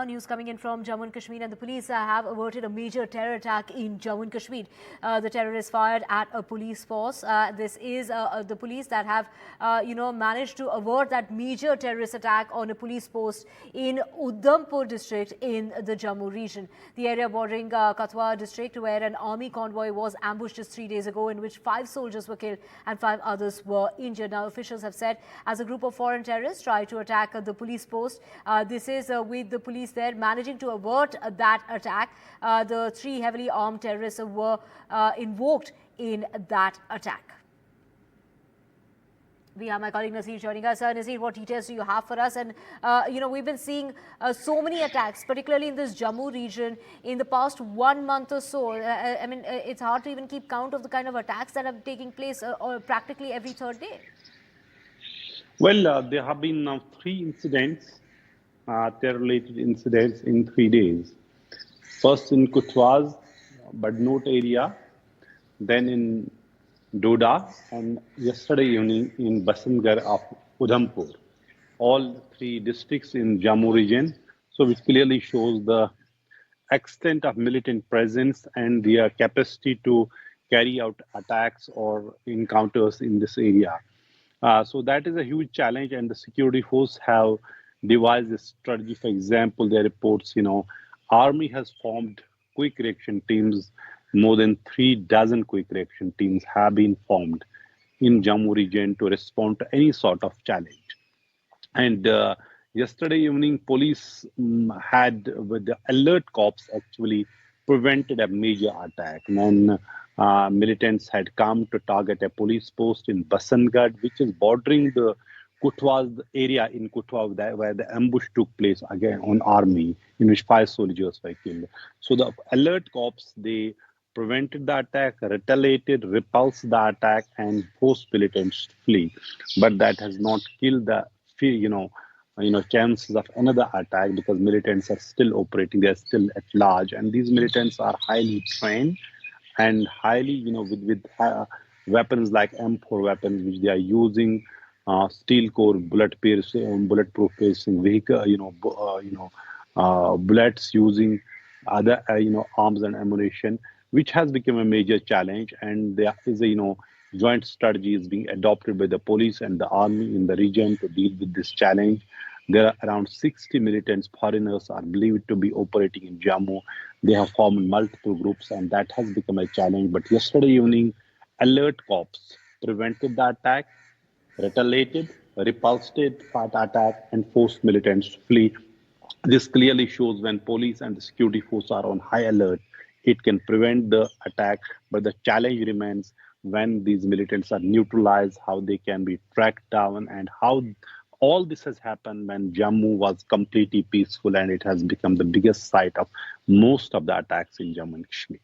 news coming in from Jammu and Kashmir, and the police have averted a major terror attack in Jammu and Kashmir. The terrorists fired at a police force. This is the police that have, managed to avert that major terrorist attack on a police post in Udhampur district in the Jammu region. The area bordering Katwa district, where an army convoy was ambushed just 3 days ago, in which 5 soldiers were killed and 5 others were injured. Now, officials have said as a group of foreign terrorists tried to attack the police post. This is with the police there managing to avert that attack. The 3 heavily armed terrorists were invoked in that attack. We have my colleague Nazir joining us. Nazir, what details do you have for us? And, we've been seeing so many attacks, particularly in this Jammu region, in the past 1 month or so. It's hard to even keep count of the kind of attacks that are taking place practically every third day. Well, there have been 3 incidents, terror-related incidents in 3 days. First in Kutwaz, Badnote area, then in Doda, and yesterday evening in Basantgarh of Udhampur. All 3 districts in Jammu region. So it clearly shows the extent of militant presence and their capacity to carry out attacks or encounters in this area. So that is a huge challenge, and the security force have devised a strategy. For example, their reports, Army has formed quick reaction teams. More than 36 quick reaction teams have been formed in Jammu region to respond to any sort of challenge. And yesterday evening, police had, with the alert corps, actually prevented a major attack. When militants had come to target a police post in Basantgarh, which is bordering the Kutwaz area in Kutwa, where the ambush took place again on army, in which 5 soldiers were killed. So the alert corps, they prevented the attack, retaliated, repulsed the attack, and forced militants to flee. But that has not killed the chances of another attack, because militants are still operating, they are still at large, and these militants are highly trained and highly, with weapons like M4 weapons, which they are using, steel core, bulletproof piercing vehicle, bullets, using other, arms and ammunition, which has become a major challenge. And there is a, joint strategy is being adopted by the police and the army in the region to deal with this challenge. There are around 60 militants, foreigners are believed to be operating in Jammu. They have formed multiple groups, and that has become a challenge. But yesterday evening, alert corps prevented the attack, retaliated, repulsed the attack, and forced militants to flee. This clearly shows when police and the security force are on high alert, it can prevent the attack, but the challenge remains when these militants are neutralized, how they can be tracked down, and how all this has happened when Jammu was completely peaceful, and it has become the biggest site of most of the attacks in Jammu and Kashmir.